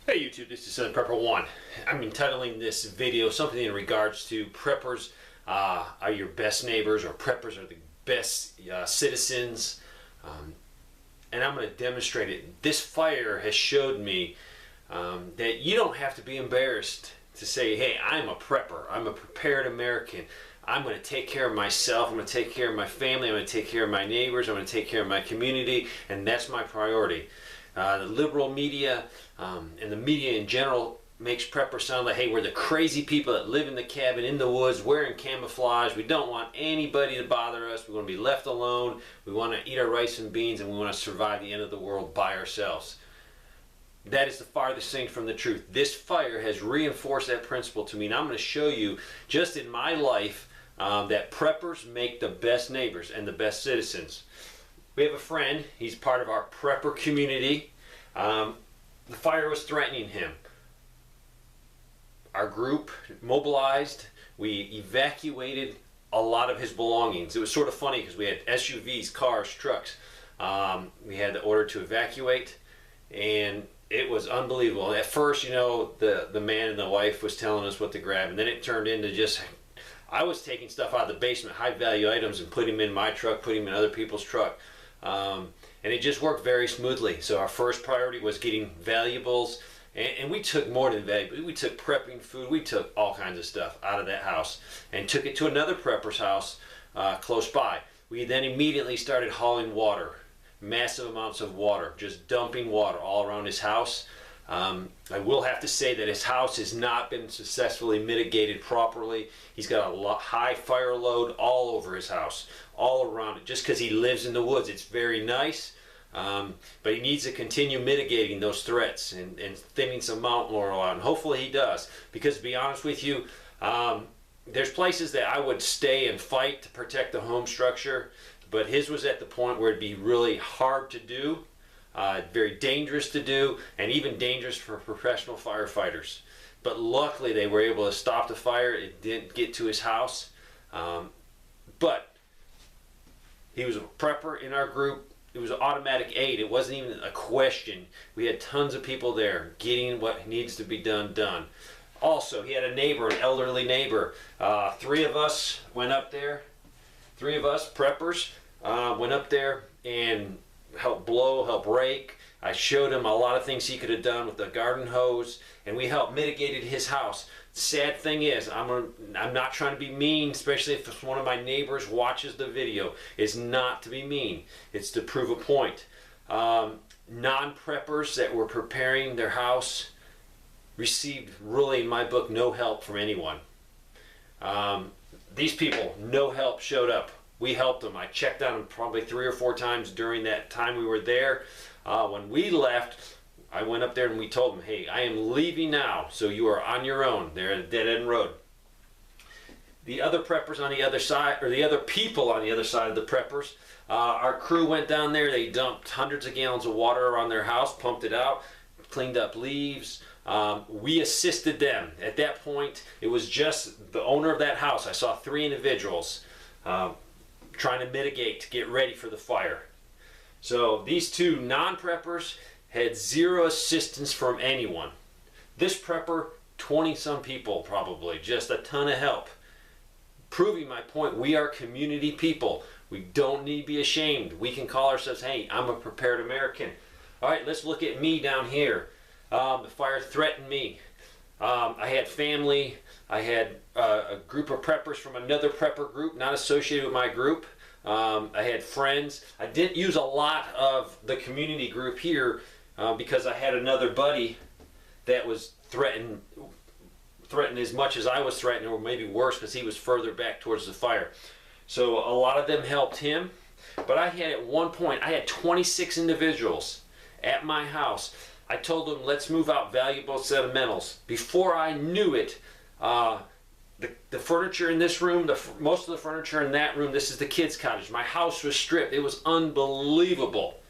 Hey YouTube, this is Southern Prepper 1. I'm entitling this video something in regards to preppers are your best neighbors, or preppers are the best citizens. And I'm going to demonstrate it. This fire has showed me that you don't have to be embarrassed to say, hey, I'm a prepper. I'm a prepared American. I'm going to take care of myself. I'm going to take care of my family. I'm going to take care of my neighbors. I'm going to take care of my community. And that's my priority. The liberal media and the media in general makes preppers sound like, hey, we're the crazy people that live in the cabin in the woods wearing camouflage. We don't want anybody to bother us. We want to be left alone. We want to eat our rice and beans, and we want to survive the end of the world by ourselves. That is the farthest thing from the truth. This fire has reinforced that principle to me, and I'm going to show you just in my life that preppers make the best neighbors and the best citizens. We have a friend. He's part of our prepper community. The fire was threatening him. Our group mobilized. We evacuated a lot of his belongings. It was sort of funny because we had SUVs, cars, trucks. We had the order to evacuate, and it was unbelievable. At first, you know, the man and the wife was telling us what to grab, and then it turned into just, I was taking stuff out of the basement, high value items, and putting them in my truck, putting them in other people's truck. And it just worked very smoothly. So our first priority was getting valuables, and we took more than valuables. We took prepping food. We took all kinds of stuff out of that house and took it to another prepper's house close by. We then immediately started hauling water, massive amounts of water, just dumping water all around his house. I will have to say that his house has not been successfully mitigated properly. He's got a high fire load all over his house, all around it. Just because he lives in the woods, it's very nice, but he needs to continue mitigating those threats and thinning some mountain laurel out, and hopefully he does. Because to be honest with you, there's places that I would stay and fight to protect the home structure, but his was at the point where it'd be really hard to do. Very dangerous to do, and even dangerous for professional firefighters. But luckily they were able to stop the fire. It didn't get to his house. But he was a prepper in our group. It was an automatic aid. It wasn't even a question. We had tons of people there getting what needs to be done. Also, he had a neighbor, an elderly neighbor. Three of us went up there. Three of us, preppers, went up there and help blow, help rake. I showed him a lot of things he could have done with the garden hose, and we helped mitigated his house. Sad thing is, I'm not trying to be mean, especially if one of my neighbors watches the video. It's not to be mean. It's to prove a point. Non-preppers that were preparing their house received, really, in my book, no help from anyone. These people, no help showed up. We helped them. I checked on them probably 3 or 4 times during that time we were there. When we left, I went up there and we told them, hey, I am leaving now, so you are on your own. They're at a dead-end road. The other preppers on the other side, or the other people on the other side of the preppers, our crew went down there. They dumped hundreds of gallons of water around their house, pumped it out, cleaned up leaves. We assisted them. At that point, it was just the owner of that house. I saw 3 individuals trying to mitigate, to get ready for the fire. So these 2 non-preppers had 0 assistance from anyone. This prepper, 20-some people probably, just a ton of help. Proving my point, we are community people. We don't need to be ashamed. We can call ourselves, hey, I'm a prepared American. All right, let's look at me down here. The fire threatened me. I had family. I had a group of preppers from another prepper group, not associated with my group. I had friends. I didn't use a lot of the community group here because I had another buddy that was threatened as much as I was threatened, or maybe worse, because he was further back towards the fire. So a lot of them helped him. But I had, at one point, I had 26 individuals at my house. I told them, let's move out valuable sentimentals. Before I knew it, the furniture in this room, most of the furniture in that room, this is the kids' cottage. My house was stripped. It was unbelievable.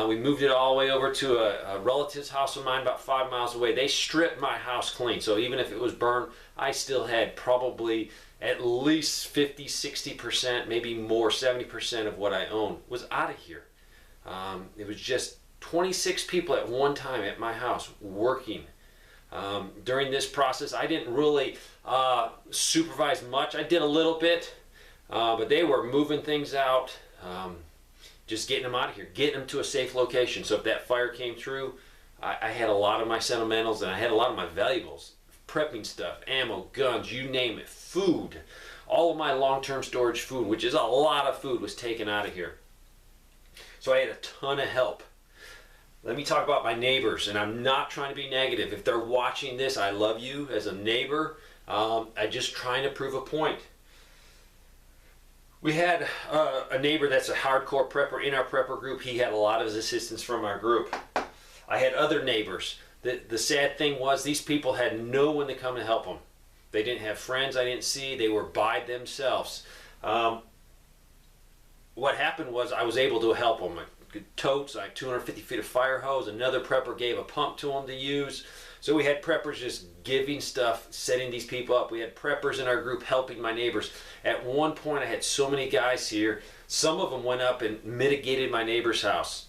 We moved it all the way over to a relative's house of mine about 5 miles away. They stripped my house clean. So even if it was burned, I still had probably at least 50, 60%, maybe more, 70% of what I owned was out of here. It was just 26 people at one time at my house working. During this process, I didn't really supervise much. I did a little bit, but they were moving things out, just getting them out of here, getting them to a safe location. So if that fire came through, I had a lot of my sentimentals and I had a lot of my valuables, prepping stuff, ammo, guns, you name it, food. All of my long-term storage food, which is a lot of food, was taken out of here. So I had a ton of help. Let me talk about my neighbors, and I'm not trying to be negative. If they're watching this, I love you as a neighbor. I'm just trying to prove a point. We had a neighbor that's a hardcore prepper in our prepper group. He had a lot of assistance from our group. I had other neighbors. The sad thing was these people had no one to come to help them. They didn't have friends I didn't see. They were by themselves. What happened was I was able to help them. Totes, like 250 feet of fire hose. Another prepper gave a pump to them to use. So we had preppers just giving stuff, setting these people up. We had preppers in our group helping my neighbors. At one point I had so many guys here. Some of them went up and mitigated my neighbor's house.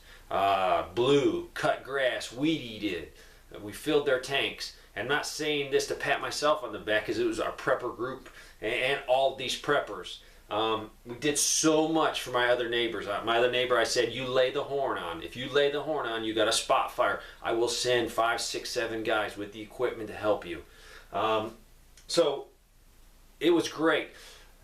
Blew, cut grass, weed eated. We filled their tanks. I'm not saying this to pat myself on the back because it was our prepper group and all these preppers. We did so much for my other neighbors. My other neighbor, I said, you lay the horn on. If you lay the horn on, you got a spot fire. I will send 5, 6, 7 guys with the equipment to help you. So it was great.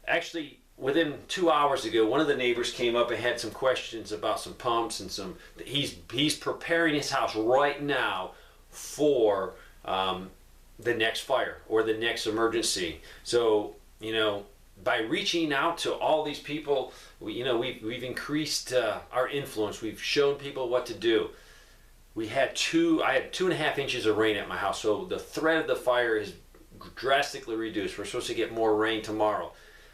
Actually, within 2 hours ago, one of the neighbors came up and had some questions about some pumps and some. He's preparing his house right now for the next fire or the next emergency. So, by reaching out to all these people, we've increased our influence. We've shown people what to do. I had 2.5 inches of rain at my house, so the threat of the fire is drastically reduced. We're supposed to get more rain tomorrow.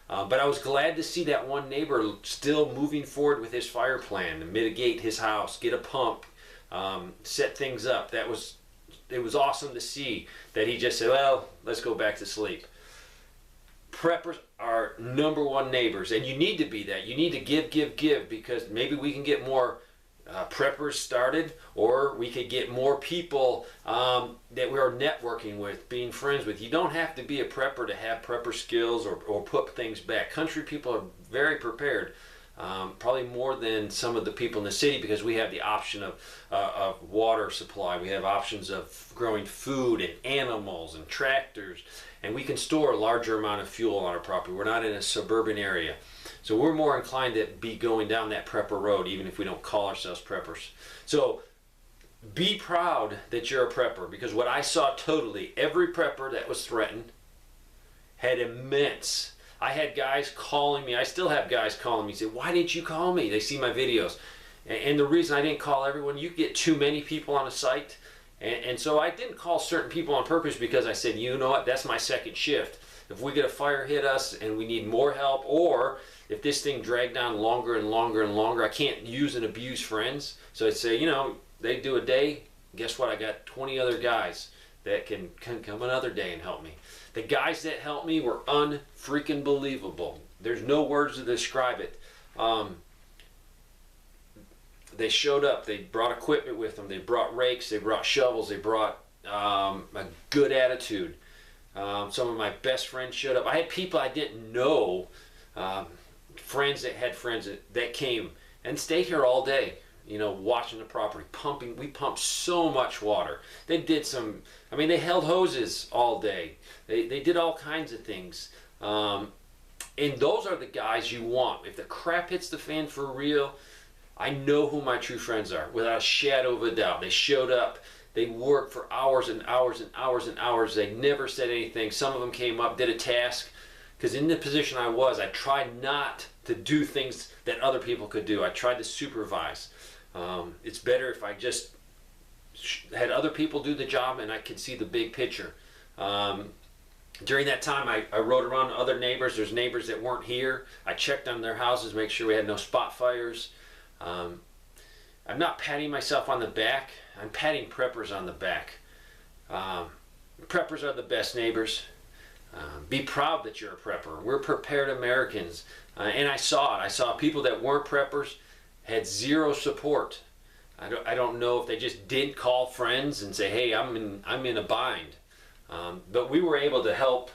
But I was glad to see that one neighbor still moving forward with his fire plan to mitigate his house, get a pump, set things up. It was awesome to see that he just said, well, let's go back to sleep. Preppers are number one neighbors, and you need to be that. You need to give, because maybe we can get more preppers started, or we could get more people that we are networking with, being friends with. You don't have to be a prepper to have prepper skills or put things back. Country people are very prepared, probably more than some of the people in the city, because we have the option of water supply. We have options of growing food and animals and tractors, and we can store a larger amount of fuel on our property. We're not in a suburban area. So we're more inclined to be going down that prepper road, even if we don't call ourselves preppers. So be proud that you're a prepper, because what I saw totally, every prepper that was threatened had immense. I had guys calling me. I still have guys calling me, say, why didn't you call me? They see my videos. And the reason I didn't call everyone, you get too many people on a site. And so I didn't call certain people on purpose, because I said, you know what, that's my second shift. If we get a fire hit us and we need more help, or if this thing dragged on longer and longer and longer, I can't use and abuse friends. So I'd say, they do a day, guess what, I got 20 other guys that can come another day and help me. The guys that helped me were unfreaking believable. There's no words to describe it. They showed up. They brought equipment with them. They brought rakes. They brought shovels. They brought a good attitude. Some of my best friends showed up. I had people I didn't know, friends that had friends that came and stayed here all day, watching the property, pumping. We pumped so much water. They did they held hoses all day. They did all kinds of things. And those are the guys you want. If the crap hits the fan for real, I know who my true friends are, without a shadow of a doubt. They showed up. They worked for hours and hours and hours and hours. They never said anything. Some of them came up, did a task, because in the position I was, I tried not to do things that other people could do. I tried to supervise. It's better if I just had other people do the job and I could see the big picture. During that time, I rode around to other neighbors. There's neighbors that weren't here. I checked on their houses, make sure we had no spot fires. I'm not patting myself on the back. I'm patting preppers on the back. Preppers are the best neighbors. Be proud that you're a prepper. We're prepared Americans. And I saw it. I saw people that weren't preppers had zero support. I don't know if they just didn't call friends and say, hey, I'm in a bind. But we were able to help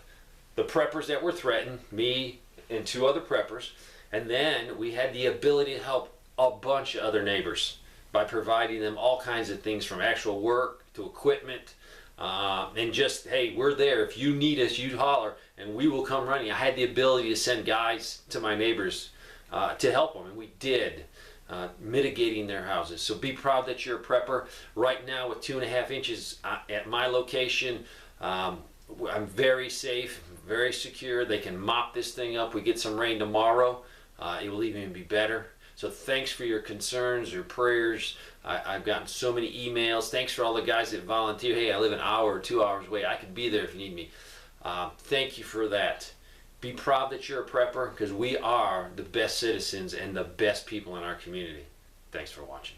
the preppers that were threatened, me and 2 other preppers, and then we had the ability to help a bunch of other neighbors by providing them all kinds of things, from actual work to equipment, and just, hey, we're there. If you need us, you holler, and we will come running. I had the ability to send guys to my neighbors to help them, and we did, mitigating their houses. So be proud that you're a prepper. Right now, with 2.5 inches at my location, I'm very safe, very secure. They can mop this thing up. We get some rain tomorrow. It will even be better. So thanks for your concerns, your prayers. I've gotten so many emails. Thanks for all the guys that volunteer. Hey, I live an hour or 2 hours away. I could be there if you need me. Thank you for that. Be proud that you're a prepper, because we are the best citizens and the best people in our community. Thanks for watching.